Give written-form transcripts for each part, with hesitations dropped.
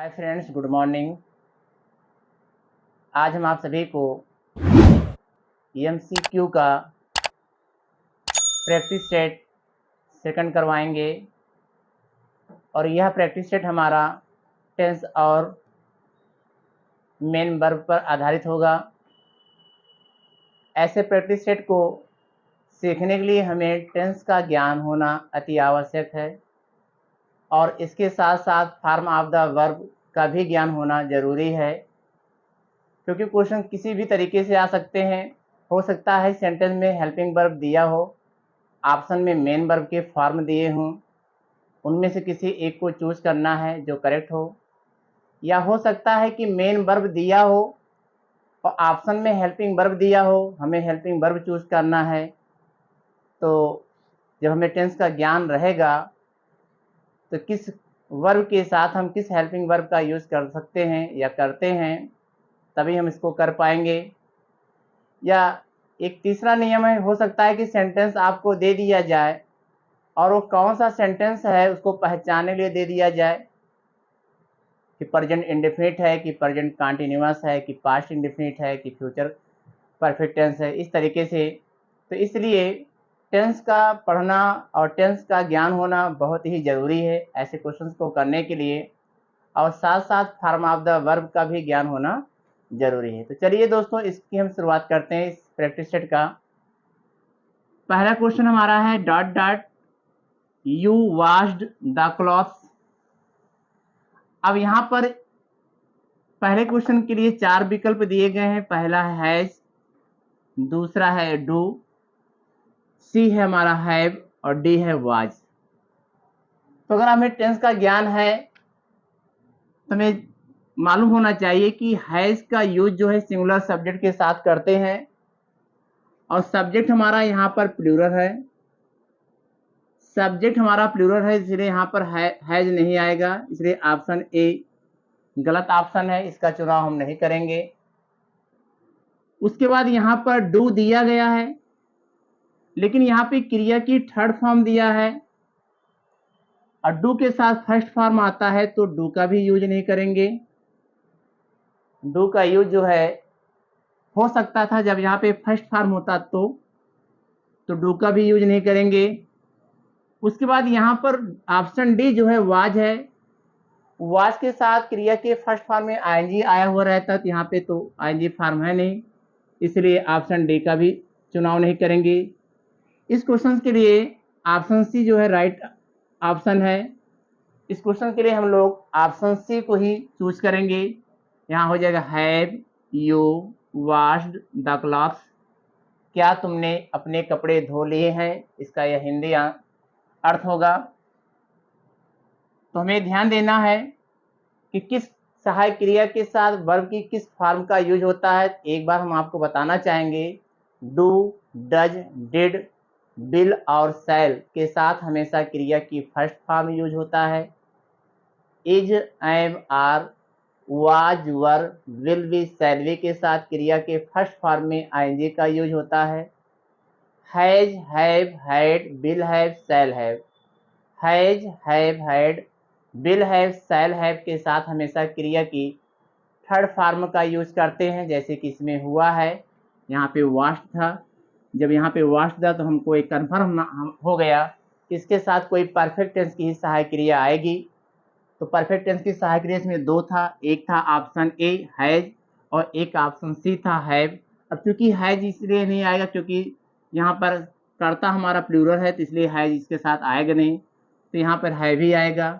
Hi friends, good morning. आज हम आप सभी को एमसीक्यू का प्रैक्टिस सेट सेकंड करवाएंगे और यह प्रैक्टिस सेट हमारा टेंस और मेन वर्ब पर आधारित होगा। ऐसे प्रैक्टिस सेट को सीखने के लिए हमें टेंस का ज्ञान होना अति आवश्यक है और इसके साथ साथ फॉर्म ऑफ द वर्ब का भी ज्ञान होना ज़रूरी है, क्योंकि क्वेश्चन किसी भी तरीके से आ सकते हैं। हो सकता है सेंटेंस में हेल्पिंग वर्ब दिया हो, ऑप्शन में मेन वर्ब के फॉर्म दिए हों, उनमें से किसी एक को चूज करना है जो करेक्ट हो, या हो सकता है कि मेन वर्ब दिया हो और ऑप्शन में हेल्पिंग वर्ब दिया हो, हमें हेल्पिंग वर्ब चूज करना है। तो जब हमें टेंस का ज्ञान रहेगा तो किस वर्ब के साथ हम किस हेल्पिंग वर्ब का यूज़ कर सकते हैं या करते हैं, तभी हम इसको कर पाएंगे। या एक तीसरा नियम है, हो सकता है कि सेंटेंस आपको दे दिया जाए और वो कौन सा सेंटेंस है उसको पहचानने के लिए दे दिया जाए कि प्रेजेंट इंडेफिनिट है, कि प्रेजेंट कंटीन्यूअस है, कि पास्ट इंडेफिनिट है, कि फ्यूचर परफेक्ट टेंस है, इस तरीके से। तो इसलिए टेंस का पढ़ना और टेंस का ज्ञान होना बहुत ही ज़रूरी है ऐसे क्वेश्चंस को करने के लिए, और साथ साथ फॉर्म ऑफ द वर्ब का भी ज्ञान होना ज़रूरी है। तो चलिए दोस्तों, इसकी हम शुरुआत करते हैं इस प्रैक्टिस सेट का। पहला क्वेश्चन हमारा है dot dot U washed the clothes. अब यहाँ पर पहले क्वेश्चन के लिए 4 विकल्प दिए गए हैं। पहला है हैज, दूसरा है डू, सी है हमारा हैव और डी है वाज। तो अगर हमें टेंस का ज्ञान है तो हमें मालूम होना चाहिए कि हैज का यूज जो है सिंगुलर सब्जेक्ट के साथ करते हैं और सब्जेक्ट हमारा यहाँ पर प्लूरल है। सब्जेक्ट हमारा प्लूरल है, इसलिए यहाँ पर हैज नहीं आएगा, इसलिए ऑप्शन ए गलत ऑप्शन है, इसका चुनाव हम नहीं करेंगे। उसके बाद यहाँ पर डू दिया गया है, लेकिन यहाँ पे क्रिया की थर्ड फॉर्म दिया है और डू के साथ फर्स्ट फॉर्म आता है, तो डू का भी यूज नहीं करेंगे। डू का यूज जो है हो सकता था जब यहाँ पे फर्स्ट फॉर्म होता तो डू का भी यूज नहीं करेंगे। उसके बाद यहाँ पर ऑप्शन डी जो है वाज है, वाज के साथ क्रिया के फर्स्ट फॉर्म में आईएनजी आया हुआ रहता, तो यहाँ पे तो आईएनजी फॉर्म है नहीं, इसलिए ऑप्शन डी का भी चुनाव नहीं करेंगे। इस क्वेश्चन के लिए ऑप्शन सी जो है राइट ऑप्शन है। इस क्वेश्चन के लिए हम लोग ऑप्शन सी को ही चूज करेंगे। यहाँ हो जाएगा have you washed the clothes, क्या तुमने अपने कपड़े धो लिए हैं, इसका यह हिंदी अर्थ होगा। तो हमें ध्यान देना है कि किस सहायक क्रिया के साथ वर्ब की किस फॉर्म का यूज होता है। एक बार हम आपको बताना चाहेंगे, डू, डज, डिड, विल और शैल के साथ हमेशा क्रिया की फर्स्ट फॉर्म यूज होता है। Is, am, are, was, were, will be, shall be के साथ क्रिया के फर्स्ट फॉर्म में आईएनजी का यूज होता है। Has, have, had, will have, shall have. Has, have, had, will have, shall have के साथ हमेशा क्रिया की थर्ड फॉर्म का यूज करते हैं, जैसे कि इसमें हुआ है, यहाँ पे वॉश्ड था। जब यहाँ पे वॉश्ड था तो हमको एक कन्फर्म हो गया कि इसके साथ कोई परफेक्ट टेंस की ही सहायक क्रिया आएगी। तो परफेक्ट टेंस की सहायक क्रिया इसमें दो था, एक था ऑप्शन ए हैज और एक ऑप्शन सी था हैव। अब चूंकि हैज इसलिए नहीं आएगा क्योंकि यहाँ पर कर्ता हमारा प्लूरल है, तो इसलिए हैज इसके साथ आएगा नहीं, तो यहाँ पर हैव ही आएगा।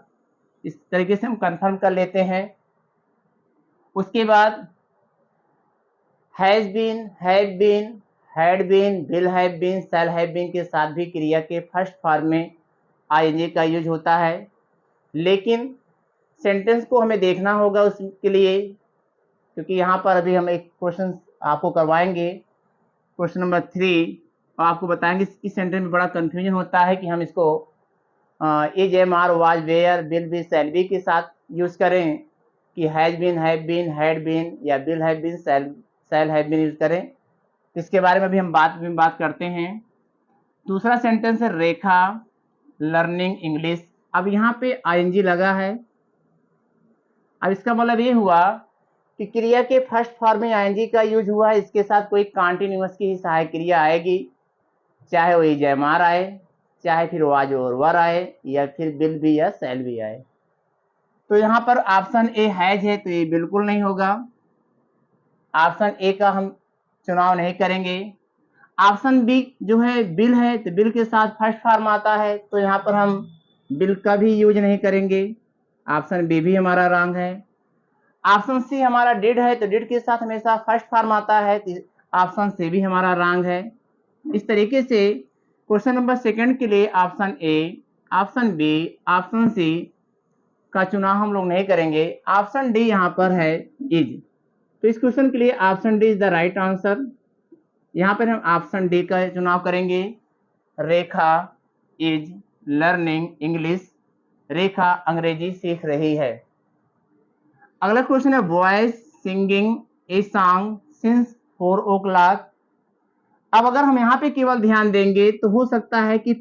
इस तरीके से हम कंफर्म कर लेते हैं। उसके बाद has been, have been, had been, will have been, shall have been के साथ भी क्रिया के फर्स्ट फॉर्म में आईएनजी का यूज होता है, लेकिन सेंटेंस को हमें देखना होगा उसके लिए, क्योंकि यहाँ पर अभी हम एक क्वेश्चन आपको करवाएंगे, क्वेश्चन नंबर 3, और आपको बताएंगे इस सेंटेंस में बड़ा कंफ्यूजन होता है कि हम इसको is, am, are, was, were, will be, shall be के साथ यूज करें कि has been, have been, had been या will have been, shall have been use करें। इसके बारे में भी हम बात करते हैं। दूसरा सेंटेंस है रेखा लर्निंग इंग्लिश। अब यहाँ पे आईएनजी लगा है, अब इसका मतलब ये हुआ कि क्रिया के फर्स्ट फॉर्म में आईएनजी का यूज हुआ है, इसके साथ कोई कॉन्टिन्यूअस की ही सहायक क्रिया आएगी, चाहे वो इजमार आए, चाहे फिर वाज और वर आए, या फिर बिल भी या सेल भी आए। तो यहाँ पर ऑप्शन ए हैज है तो ये बिल्कुल नहीं होगा, ऑप्शन ए का हम चुनाव नहीं करेंगे। ऑप्शन बी जो है बिल है, तो बिल के साथ फर्स्ट फॉर्म आता है, तो यहाँ पर हम बिल का भी यूज नहीं करेंगे, ऑप्शन बी भी हमारा रॉन्ग है। ऑप्शन सी हमारा डिड है, तो डिड के साथ हमेशा फर्स्ट फॉर्म आता है, तो ऑप्शन सी भी हमारा रॉन्ग है। इस तरीके से क्वेश्चन नंबर सेकंड के लिए option A, option B, option C का चुनाव हम लोग नहीं करेंगे, ऑप्शन डी यहाँ पर है इज। तो इस क्वेश्चन के लिए option D is the right answer. यहाँ पर हम ऑप्शन डी का चुनाव करेंगे। रेखा इज लर्निंग इंग्लिश, रेखा अंग्रेजी सीख रही है। अगला क्वेश्चन है voice singing a song since 4 o'clock। अब अगर हम यहाँ पे केवल ध्यान देंगे तो हो सकता है कि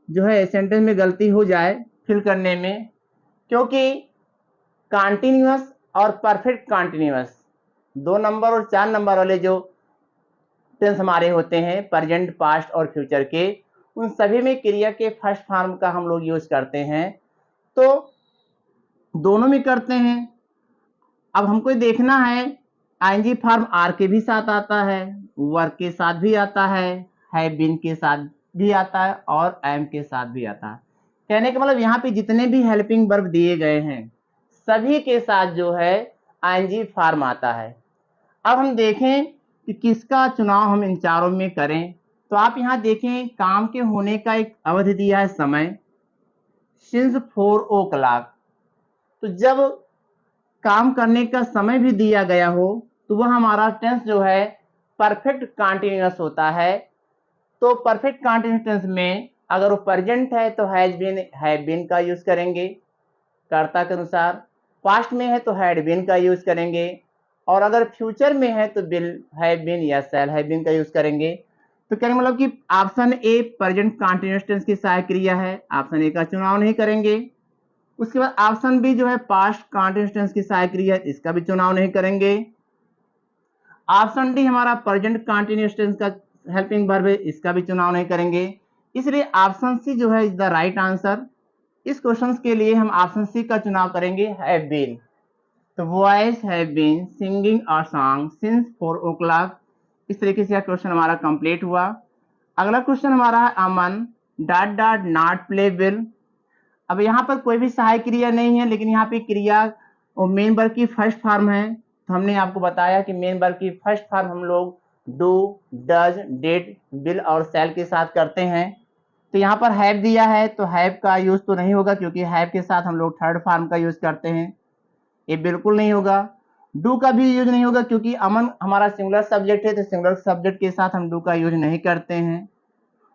जो है सेंटेंस में गलती हो जाए फिल करने में, क्योंकि कॉन्टिन्यूअस और परफेक्ट कॉन्टिन्यूअस 2 नंबर और 4 नंबर वाले जो टेंस हमारे होते हैं प्रेजेंट, पास्ट और फ्यूचर के, उन सभी में क्रिया के फर्स्ट फॉर्म का हम लोग यूज करते हैं, तो दोनों में करते हैं। अब हमको देखना है आईएनजी फॉर्म आर के भी साथ आता है, वर्क के साथ भी आता है बीन के साथ भी आता है और एम के साथ भी आता है। कहने का मतलब यहाँ पे जितने भी हेल्पिंग वर्ब दिए गए हैं सभी के साथ जो है आईएनजी फॉर्म आता है। अब हम देखें कि किसका चुनाव हम इन चारों में करें, तो आप यहाँ देखें काम के होने का एक अवधि दिया है समय सिंस 4 o'clock। तो जब काम करने का समय भी दिया गया हो तो वह हमारा टेंस जो है परफेक्ट कॉन्टिन्यूअस होता है। तो परफेक्ट कॉन्टिन्यूअस टेंस में अगर वो प्रेजेंट है तो हैव बीन का यूज करेंगे कर्ता के अनुसार, पास्ट में है तो हैड बीन का यूज करेंगे, और अगर फ्यूचर में है तो विल हैव बीन या शैल हैव बीन का यूज करेंगे। तो कहने मतलब कि option A present continuous tense की सहायक क्रिया है, ऑप्शन ए का चुनाव नहीं करेंगे। उसके बाद ऑप्शन बी जो है पास्ट कॉन्टिन्यूअस टेंस की सहायक क्रिया, इसका भी चुनाव नहीं करेंगे। ऑप्शन डी हमारा प्रेजेंट कॉन्टिन्यूअस टेंस का हेल्पिंग वर्ब है, इसका भी चुनाव नहीं करेंगे। इसलिए ऑप्शन सी जो है इज द राइट आंसर। इस क्वेश्चन के लिए हम ऑप्शन सी का चुनाव करेंगे हैव बीन। तो boys have been singing a song since 4 o'clock। इस तरीके से यह क्वेश्चन हमारा कंप्लीट हुआ। अगला क्वेश्चन हमारा है Aman dot dot not play will. अब यहाँ पर कोई भी सहायक क्रिया नहीं है, लेकिन यहाँ पे क्रिया और मेन वर्ब की फर्स्ट फॉर्म है। तो हमने आपको बताया कि मेन वर्ब की फर्स्ट फॉर्म हम लोग डू, डज, डिड, विल और शैल के साथ करते हैं। तो यहाँ पर हैव दिया है तो हैव का यूज तो नहीं होगा, क्योंकि हैव के साथ हम लोग थर्ड फॉर्म का यूज करते हैं, ये बिल्कुल नहीं होगा। डू का भी यूज नहीं होगा, क्योंकि अमन हमारा सिंगुलर सब्जेक्ट है, तो सिंगुलर सब्जेक्ट के साथ हम डू का यूज नहीं करते हैं।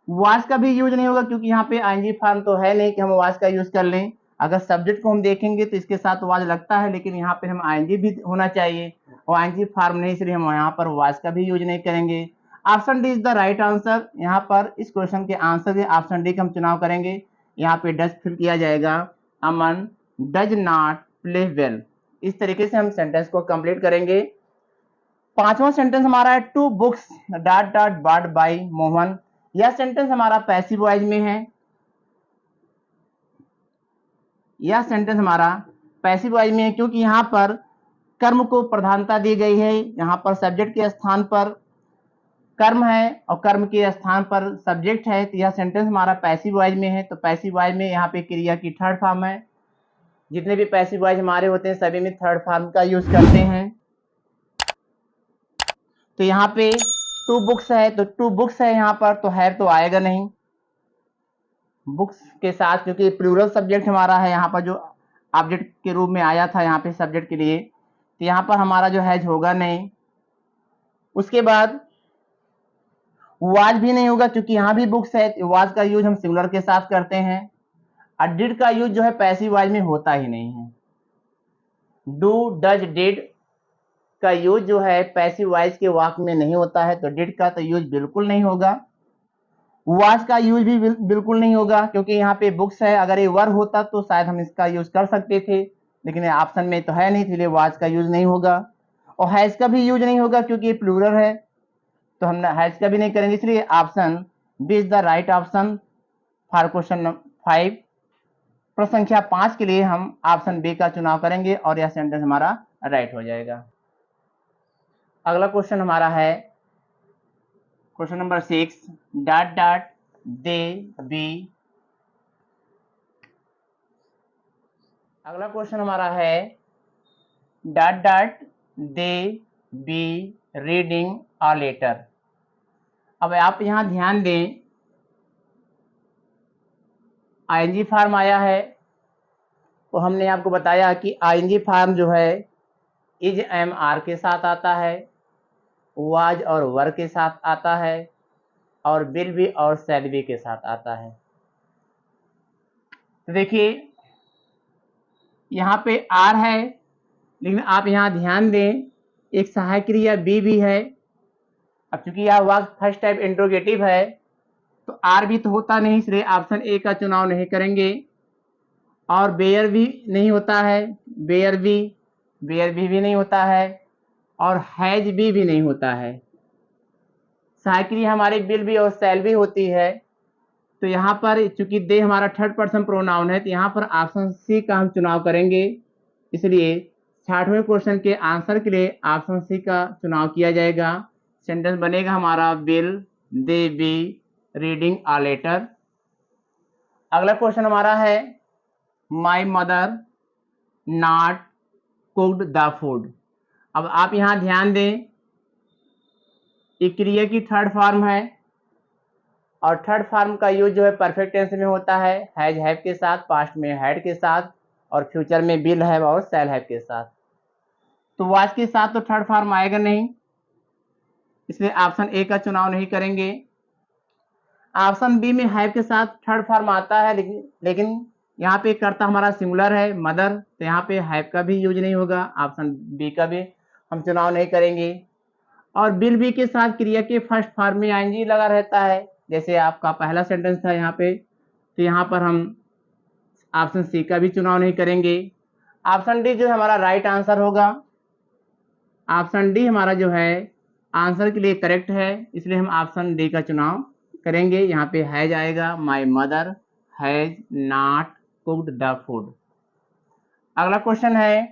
वाज का भी यूज नहीं होगा, क्योंकि यहाँ पे आईएनजी फॉर्म तो है नहीं कि हम वाज का यूज कर लें। अगर सब्जेक्ट को हम देखेंगे तो इसके साथ वाज लगता है, लेकिन यहाँ पे हम आईएनजी भी होना चाहिए और आईएनजी फॉर्म नहीं, इसलिए हम यहाँ पर वाज का भी यूज नहीं करेंगे। Option D is the right answer. यहाँ पर इस क्वेश्चन के आंसर के ऑप्शन डी का हम चुनाव करेंगे। यहाँ पे डज फिल किया जाएगा, अमन डज नॉट प्ले वेल। इस तरीके से हम सेंटेंस को कंप्लीट करेंगे। पांचवा सेंटेंस हमारा है two books dot dot bought by Mohan. यह सेंटेंस हमारा पैसिव वॉइस में है, यह सेंटेंस हमारा पैसिव वॉइस में है, क्योंकि यहाँ पर कर्म को प्रधानता दी गई है। यहाँ पर सब्जेक्ट के स्थान पर कर्म है और कर्म के स्थान पर सब्जेक्ट है, तो यह सेंटेंस हमारा पैसिव वॉइस में है। तो पैसिव वॉइस में यहाँ पे क्रिया की थर्ड फॉर्म है। जितने भी पैसिव वॉइस हमारे होते हैं सभी में थर्ड फॉर्म का यूज करते हैं। तो यहाँ पे टू बुक्स है तो टू बुक्स है यहाँ पर, तो हैव तो आएगा नहीं बुक्स के साथ, क्योंकि प्लूरल सब्जेक्ट हमारा है यहाँ पर जो ऑब्जेक्ट के रूप में आया था यहाँ पे सब्जेक्ट के लिए, तो यहाँ पर हमारा जो हैज होगा नहीं। उसके बाद वाज भी नहीं होगा, क्योंकि यहाँ भी बुक्स है, वाज का यूज हम सिंगुलर के साथ करते हैं। और डिड का यूज जो है पैसिव वॉइस में होता ही नहीं है। डू, डज, डिड का यूज जो है पैसिव वॉइस के वाक्य में नहीं होता है, तो डिड का तो यूज बिल्कुल नहीं होगा। वाज का यूज भी बिल्कुल नहीं होगा, क्योंकि यहाँ पे बुक्स है। अगर ये वर होता तो शायद हम इसका यूज कर सकते थे, लेकिन ऑप्शन में तो है नहीं, इसलिए वाज का यूज नहीं होगा। और हैज का भी यूज नहीं होगा क्योंकि ये प्लूरल है, तो हम हैज का भी नहीं करेंगे, इसलिए option B is the right option for question 5। प्रश्न संख्या 5 के लिए हम ऑप्शन बी का चुनाव करेंगे और यह सेंटेंस हमारा राइट हो जाएगा। अगला क्वेश्चन हमारा है question number 6, dot dot they be. अगला क्वेश्चन हमारा है dot dot they be reading a letter. अब आप यहां ध्यान दें, आईएनजी फॉर्म आया है, तो हमने आपको बताया कि आईएनजी फॉर्म जो है इज एम आर के साथ आता है, वाज और वर के साथ आता है, और विल बी और शैल बी के साथ आता है। तो देखिए यहाँ पे आर है, लेकिन आप यहाँ ध्यान दें एक सहायक क्रिया बी भी है। अब चूंकि यह वाक्य फर्स्ट टाइप इंट्रोगेटिव है तो आर भी तो होता नहीं, इसलिए ऑप्शन ए का चुनाव नहीं करेंगे। और बेयर भी नहीं होता है, बेयर भी नहीं होता है, और हैज भी नहीं होता है। सहायक क्रिया हमारी विल भी और शैल भी होती है। तो यहाँ पर चूंकि दे हमारा थर्ड पर्सन प्रोनाउन है, तो यहाँ पर ऑप्शन सी का हम चुनाव करेंगे। इसलिए 60वें क्वेश्चन के आंसर के लिए ऑप्शन सी का चुनाव किया जाएगा। सेंटेंस बनेगा हमारा will they be reading a letter. अगला क्वेश्चन हमारा है my mother not cooked the food. अब आप यहाँ ध्यान दें, एक क्रिया की थर्ड फॉर्म है और थर्ड फॉर्म का यूज जो है परफेक्ट टेंस में होता है, हैज हैव के साथ, पास्ट में हैड के साथ, और फ्यूचर में विल हैव और शैल हैव के साथ। तो वाज के साथ तो थर्ड फॉर्म आएगा नहीं, इसलिए ऑप्शन ए का चुनाव नहीं करेंगे। ऑप्शन बी में हैव के साथ थर्ड फॉर्म आता है, लेकिन यहाँ पे कर्ता हमारा सिंगुलर है मदर, तो यहाँ पे हैव का भी यूज नहीं होगा, ऑप्शन बी का भी हम चुनाव नहीं करेंगे। और विल बी के साथ क्रिया के फर्स्ट फॉर्म में आईएनजी लगा रहता है, जैसे आपका पहला सेंटेंस था यहाँ पे, तो यहाँ पर हम ऑप्शन सी का भी चुनाव नहीं करेंगे। ऑप्शन डी जो हमारा राइट आंसर होगा, ऑप्शन डी हमारा जो है आंसर के लिए करेक्ट है, इसलिए हम ऑप्शन डी का चुनाव करेंगे। यहाँ पे हैज आएगा, my mother has not cooked the food. अगला क्वेश्चन है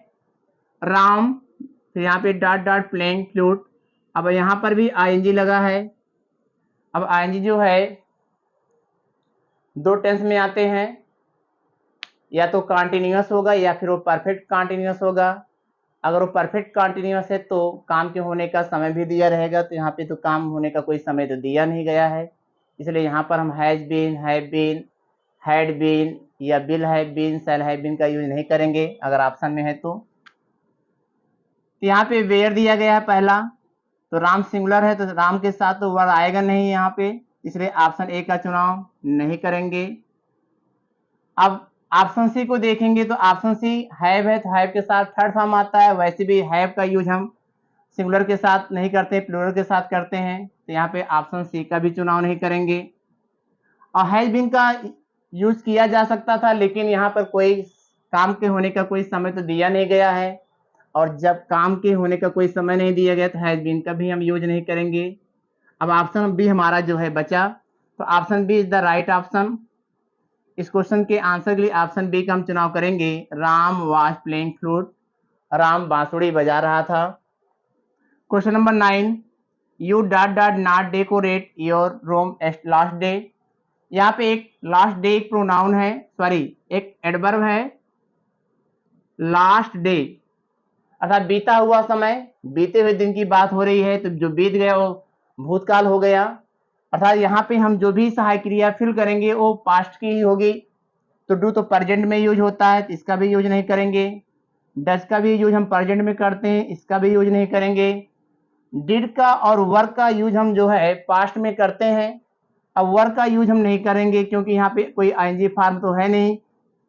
राम, तो यहाँ पे डॉट डॉट प्लेइंग फ्लूट। अब यहाँ पर भी आईएनजी लगा है। अब आईएनजी जो है दो टेंस में आते हैं, या तो कॉन्टिन्यूअस होगा या फिर वो परफेक्ट कॉन्टिन्यूअस होगा। अगर वो परफेक्ट कॉन्टिन्यूअस है तो काम के होने का समय भी दिया रहेगा, तो यहाँ पे तो काम होने का कोई समय तो दिया नहीं गया है, इसलिए यहाँ पर हम has been, have been, had been या will have been, shall have been का यूज नहीं करेंगे अगर ऑप्शन में है तो। यहाँ पे वेयर दिया गया है पहला, तो राम सिंगुलर है तो राम के साथ तो वर्ड आएगा नहीं यहाँ पे, इसलिए ऑप्शन ए का चुनाव नहीं करेंगे। अब ऑप्शन सी को देखेंगे तो ऑप्शन सी हैव है, तो हैव के साथ थर्ड फॉर्म आता है, वैसे भी हैव का यूज हम सिंगुलर के साथ नहीं करते, प्लूरल के साथ करते हैं, तो यहाँ पे ऑप्शन सी का भी चुनाव नहीं करेंगे। और हैज बीन का यूज किया जा सकता था, लेकिन यहाँ पर कोई काम के होने का कोई समय तो दिया नहीं गया है, और जब काम के होने का कोई समय नहीं दिया गया तो हैज बीन का भी हम यूज नहीं करेंगे। अब ऑप्शन बी हमारा जो है बचा, तो option B is the right option. इस क्वेश्चन के आंसर के लिए ऑप्शन बी का हम चुनाव करेंगे। Ram was playing flute, Ram बांसुरी बजा रहा था। Question number 9, you dot dot not decorate your room at last day. यहाँ पे एक लास्ट डे एक प्रोनाउन है, सॉरी एक एडवर्ब है, लास्ट डे अर्थात बीता हुआ समय, बीते हुए दिन की बात हो रही है, तो जो बीत गया वो भूतकाल हो गया, अर्थात यहाँ पे हम जो भी सहायक क्रिया फिल करेंगे वो पास्ट की ही होगी। तो डू तो प्रेजेंट में यूज होता है, तो इसका भी यूज नहीं करेंगे। डज का भी यूज हम प्रेजेंट में करते हैं, इसका भी यूज नहीं करेंगे। डिड का और वर्क का यूज हम जो है पास्ट में करते हैं, अब वर्क का यूज हम नहीं करेंगे क्योंकि यहाँ पे कोई आईएनजी फॉर्म तो है नहीं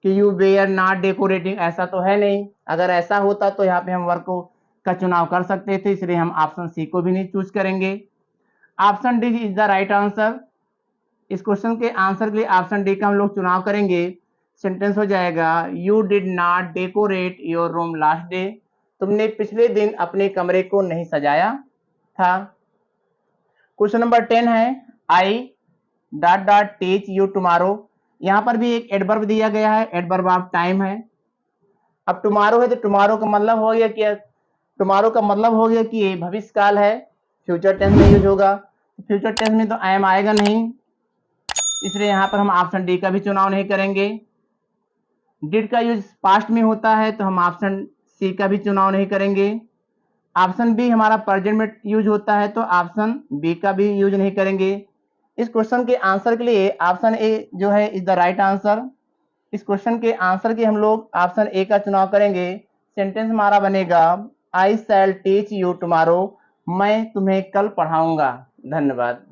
कि यू वेयर नॉट डेकोरेटिंग, ऐसा तो है नहीं। अगर ऐसा होता तो यहाँ पे हम वर्क का चुनाव कर सकते थे, इसलिए हम ऑप्शन सी को भी नहीं चूज करेंगे। Option D is the right answer. इस क्वेश्चन के आंसर के लिए ऑप्शन डी का हम लोग चुनाव करेंगे। सेंटेंस हो जाएगा you did not decorate your room last day, तुमने पिछले दिन अपने कमरे को नहीं सजाया था। क्वेश्चन नंबर 10 है I dot dot teach you tomorrow, यहां पर भी एक एडवर्ब दिया गया है, एडवर्ब ऑफ टाइम है। अब टुमारो है तो टुमारो का मतलब हो गया क्या, टुमारो का मतलब हो गया कि भविष्य काल है, फ्यूचर टेंस में यूज होगा, फ्यूचर टेंस में तो आई एम आएगा नहीं, इसलिए यहां पर हम ऑप्शन डी का भी चुनाव नहीं करेंगे। डिड का यूज पास्ट में होता है तो हम ऑप्शन सी का भी चुनाव नहीं करेंगे। ऑप्शन बी हमारा प्रेजेंट में यूज होता है तो ऑप्शन बी का भी यूज नहीं करेंगे। इस क्वेश्चन के आंसर के लिए ऑप्शन ए जो है इज द राइट आंसर। इस क्वेश्चन के आंसर के हम लोग ऑप्शन ए का चुनाव करेंगे। सेंटेंस हमारा बनेगा आई शैल टीच यू टुमारो, मैं तुम्हें कल पढ़ाऊंगा। धन्यवाद।